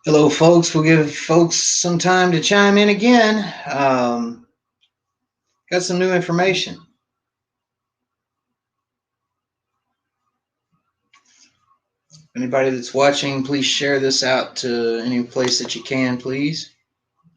Hello, folks. We'll give folks some time to chime in again. Got some new information. Anybody that's watching, please share this out to any place that you can, please.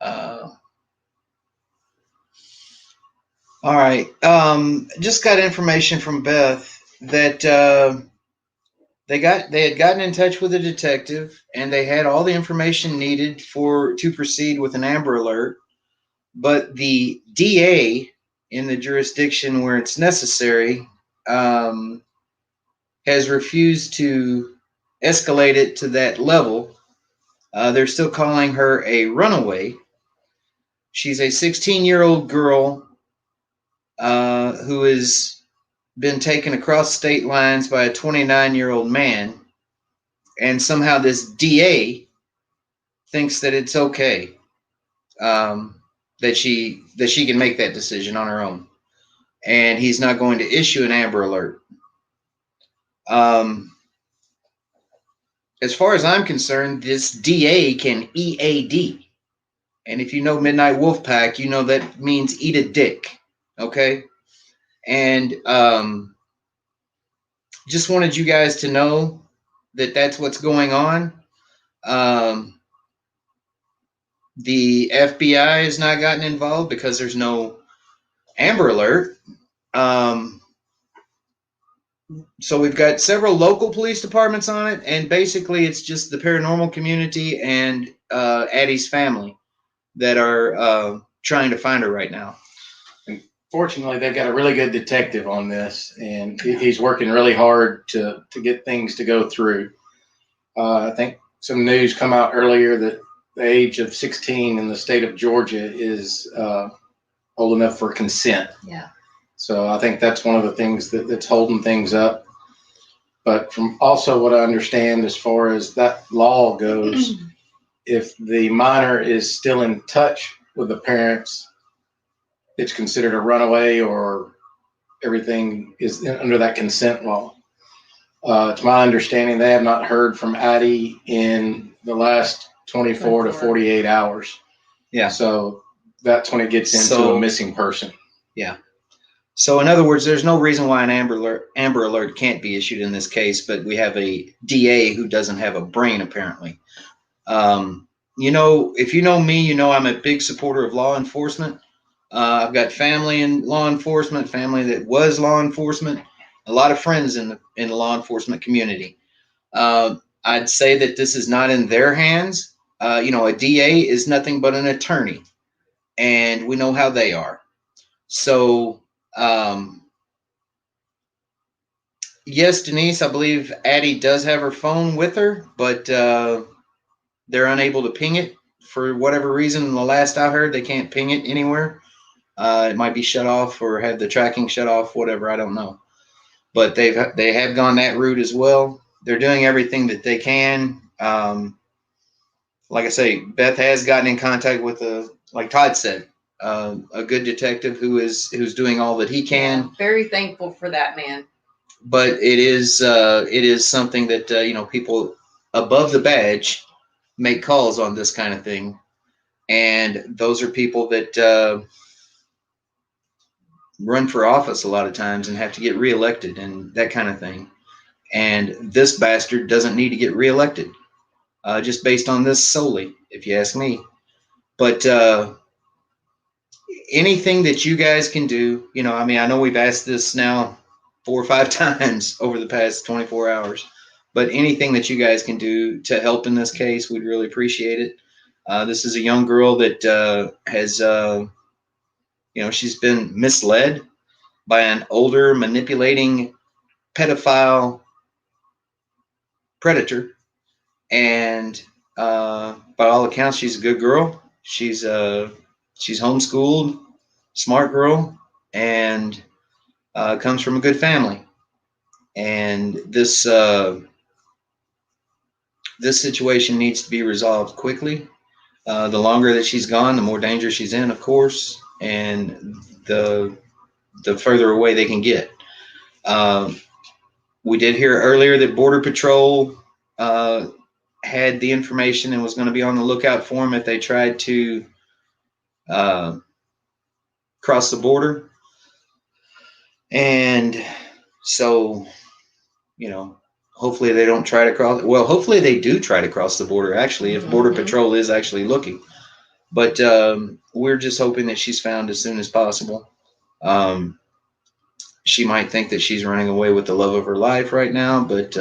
All right. Just got information from Beth that they had gotten in touch with a detective and they had all the information needed to proceed with an Amber Alert, but the DA in the jurisdiction where it's necessary has refused to escalate it to that level. They're still calling her a runaway. She's a 16-year-old girl who has been taken across state lines by a 29-year-old man, and somehow this DA thinks that it's okay, that she can make that decision on her own, and he's not going to issue an Amber Alert. As far as I'm concerned, this DA can EAD. And if you know Midnight Wolfpack, you know that means eat a dick. Okay? And just wanted you guys to know that that's what's going on. The FBI has not gotten involved because there's no Amber Alert. So we've got several local police departments on it, and basically it's just the paranormal community and Addie's family that are trying to find her right now. Fortunately, they've got a really good detective on this, and he's working really hard to get things to go through. I think some news come out earlier that the age of 16 in the state of Georgia is old enough for consent. Yeah. So I think that's one of the things that's holding things up. But from also what I understand as far as that law goes, if the minor is still in touch with the parents, it's considered a runaway, or everything is under that consent law. To my understanding, they have not heard from Addie in the last 24 to 48 hours. Yeah. So that's when it gets into a missing person. Yeah. So in other words, there's no reason why an Amber Alert can't be issued in this case, but we have a DA who doesn't have a brain, apparently. If you know me, you know I'm a big supporter of law enforcement. I've got family in law enforcement, family that was law enforcement, a lot of friends in the law enforcement community. I'd say that this is not in their hands. A DA is nothing but an attorney, and we know how they are. So, yes, Denise, I believe Addie does have her phone with her, but they're unable to ping it for whatever reason. The last I heard, they can't ping it anywhere. It might be shut off or have the tracking shut off, whatever. I don't know. But they have gone that route as well. They're doing everything that they can. Like I say, Beth has gotten in contact with like Todd said, a good detective who's doing all that he can. Yeah, very thankful for that, man. But it is something that people above the badge make calls on this kind of thing, and those are people that run for office a lot of times and have to get reelected and that kind of thing. And this bastard doesn't need to get reelected, just based on this solely, if you ask me. But anything that you guys can do, I know we've asked this now 4 or 5 times over the past 24 hours, but anything that you guys can do to help in this case, we'd really appreciate it. This is a young girl that has, she's been misled by an older, manipulating pedophile predator, and by all accounts, she's a good girl. She's homeschooled, smart girl, and comes from a good family. And this situation needs to be resolved quickly. The longer that she's gone, the more danger she's in, of course, and the further away they can get. We did hear earlier that Border Patrol had the information and was going to be on the lookout for him if they tried to cross the border. And so, hopefully they don't try to cross. Well, hopefully they do try to cross the border, actually, if Border Patrol is actually looking. But we're just hoping that she's found as soon as possible. She might think that she's running away with the love of her life right now, but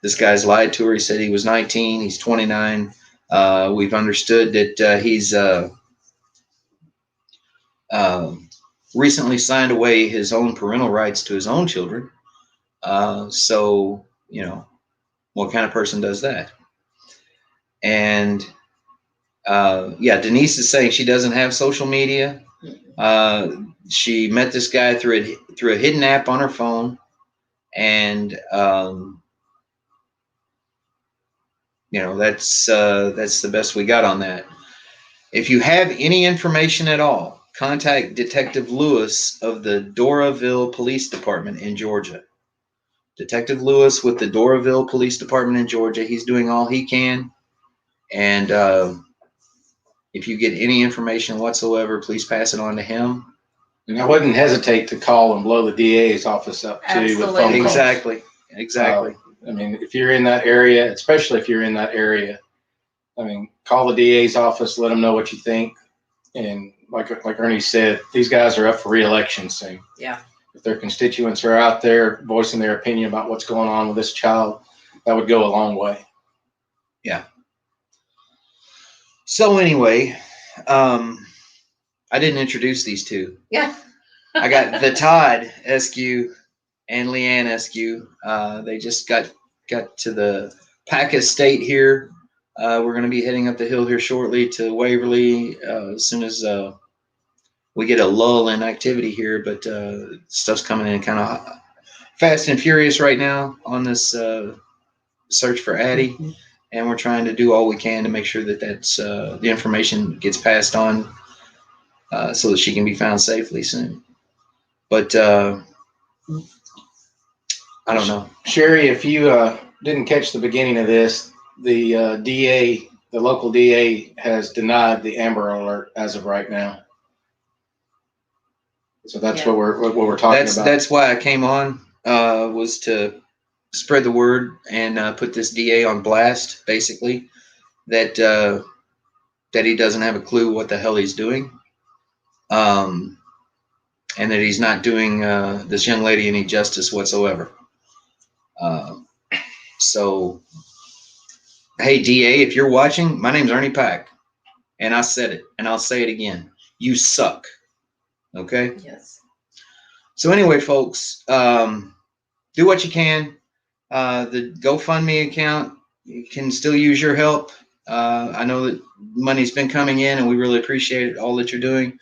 this guy's lied to her. He said he was 19. He's 29. We've understood that he's recently signed away his own parental rights to his own children. So, what kind of person does that? And Denise is saying she doesn't have social media. She met this guy through a hidden app on her phone, and that's the best we got on that. If you have any information at all, contact Detective Lewis of the Doraville Police Department in Georgia. Detective Lewis with the Doraville Police Department in Georgia. He's doing all he can, and if you get any information whatsoever, please pass it on to him. And I wouldn't hesitate to call and blow the DA's office up too. With phone calls. Exactly. I mean, if you're in that area, especially if you're in that area, I mean, call the DA's office, let them know what you think. And like Ernie said, these guys are up for re-election soon. Yeah. If their constituents are out there voicing their opinion about what's going on with this child, that would go a long way. Yeah. So anyway, I didn't introduce these two. Yeah. I got the Todd Eskew and Leanne Eskew. They just got to the Pack Estate here. We're going to be heading up the hill here shortly to Waverly as soon as we get a lull in activity here. But stuff's coming in kind of fast and furious right now on this search for Addie. And we're trying to do all we can to make sure that that's the information gets passed on so that she can be found safely soon. But I don't know. Sherry, if you didn't catch the beginning of this, the DA, the local DA, has denied the Amber Alert as of right now. So that's what we're talking about. That's why I came on, was to spread the word and put this DA on blast, basically, that he doesn't have a clue what the hell he's doing. And that he's not doing this young lady any justice whatsoever. So, hey, DA, if you're watching, my name's Ernie Pack, and I said it, and I'll say it again. You suck. Okay? Yes. So anyway, folks, do what you can. The GoFundMe account, you can still use your help. I know that money's been coming in, and we really appreciate all that you're doing.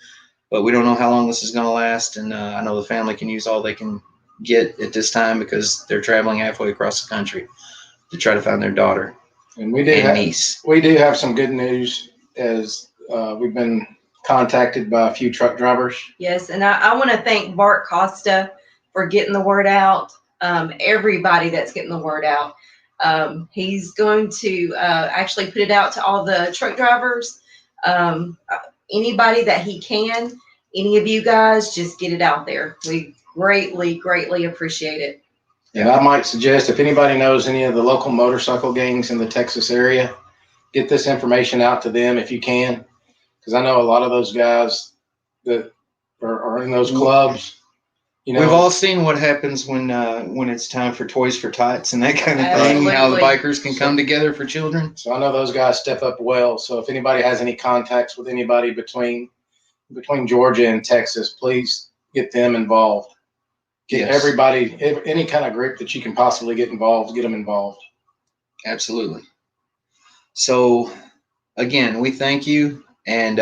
But we don't know how long this is going to last, and I know the family can use all they can get at this time because they're traveling halfway across the country to try to find their daughter and niece. We do have some good news, as we've been contacted by a few truck drivers. Yes, and I want to thank Bart Costa for getting the word out. Everybody that's getting the word out. He's going to actually put it out to all the truck drivers. Anybody that he can, any of you guys, just get it out there. We greatly appreciate it. And I might suggest, if anybody knows any of the local motorcycle gangs in the Texas area, get this information out to them if you can. Because I know a lot of those guys that are in those clubs. We've all seen what happens when it's time for Toys for Tots and that kind of thing, how the bikers can come together for children. So I know those guys step up well. So if anybody has any contacts with anybody between Georgia and Texas, please get them involved. Get everybody, any kind of group that you can possibly get involved, get them involved. Absolutely. So again, we thank you, and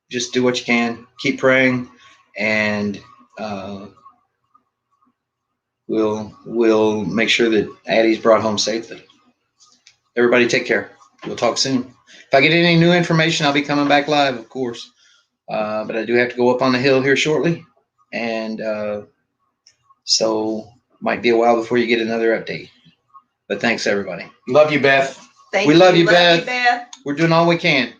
just do what you can. Keep praying. And we'll make sure that Addie's brought home safely. Everybody take care. We'll talk soon. If I get any new information, I'll be coming back live, of course. But I do have to go up on the hill here shortly. And so might be a while before you get another update. But thanks everybody. Love you, Beth. Thank We love you, Love Beth. you, Beth. We're doing all we can.